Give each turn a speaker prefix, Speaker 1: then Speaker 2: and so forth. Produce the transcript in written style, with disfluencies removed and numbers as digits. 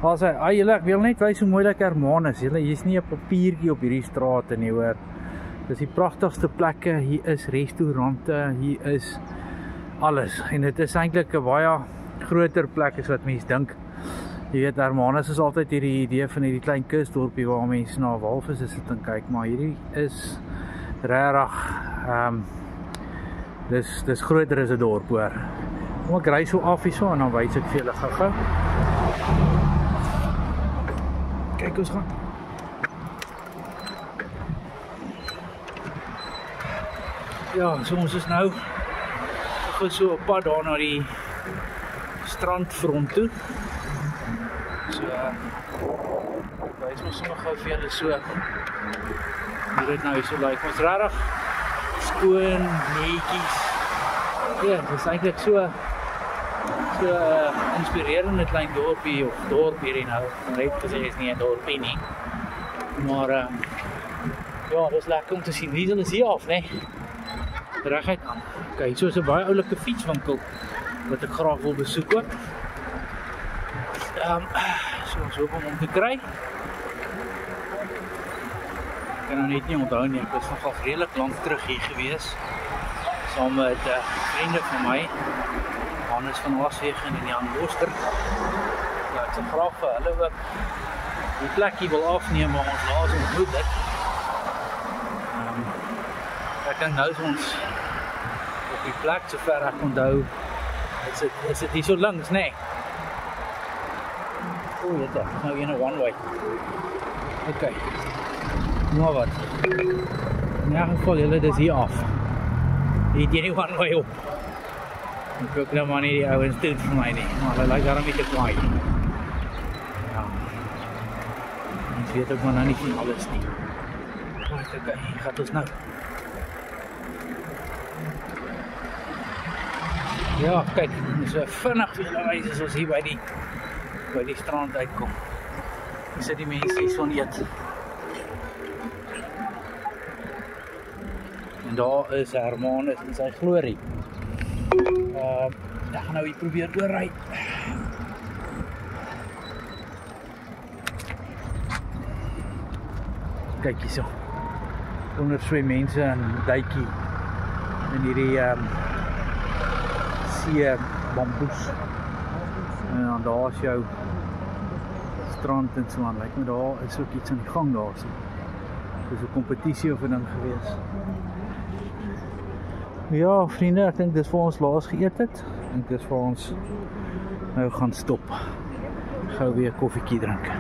Speaker 1: Julle, ek wil net wys hoe mooi dat Hermanus. Julle, hier's nie 'n papiertjie op hierdie strate nie, hoor. Dis die pragtigste plekke. Hier is restaurante, hier is alles. En dit is eintlik 'n baie groter plek as wat mense dink. Jy weet, Hermanus is altyd hierdie idee van hierdie klein kusdorpie waar mense na walvisse sit en kyk, maar hierdie is regtig dis groter as 'n dorp, hoor. Kom ek ry so af hierso en dan wys ek vir julle gou-gou. Kyk, ons gaan. Ja, so ons is nou so op pad daar na die strandfront toe. So, wys ons sommer gou vir julle so. Hoe dit nou so lyk. Ons regtig skoon, netjies. Ja, dit is eintlik so inspirerende klein dorpie of dorp hierdie nou. Net gesê is nie 'n dorpie nie. Maar ja, dis lekker om te sien. Wie is hier af, né? Reguit aan. Okay, so is 'n baie oulike fietswinkel wat ek graag wil besoek ook. So ons hoop om te kry. Ek kan nou net nie onthou nie, ek was nogal redelik lank terug hier gewees. Saam met vriende van my, Hannes van Aswegen en Jan Boster. Ja, ek sal graag vir hulle ook die plekkie wil afneem waar ons laas ontmoet het. Ek dink nou is ons op die plek, sover ek onthou, is dit hier so langs, nee. O, dit is nou in 'n one-way. Okay. Nou wat. In elk geval, julle, dis hier af. Hier het jy nie one-way op. Ek ook nou maar nie die ouens doen vir my nie, maar hulle lyk daarom nie te kwaai. Ja. Ons weet ook maar nou nie van alles nie. Okay, gaat ons nou. Ja, kyk, so vinnig vir julle wys as ons hier by die strand uitkom. Hier sit die mense hier son eet. En daar is Hermanus in sy glorie. Ek gaan nou hier probeer oorry. Kyk hierso. Onder swem mense in duikie in hierdie see bamboes. En dan daar is jou strand en so aan. Lyk my daar is ook iets aan die gang daar so. Dis 'n kompetisie of 'n ding gewees. Ja, vriende, ek dink dis vir ons laas geëet het. Ek dink dis vir ons nou gaan stop. Gou weer koffietjie drink.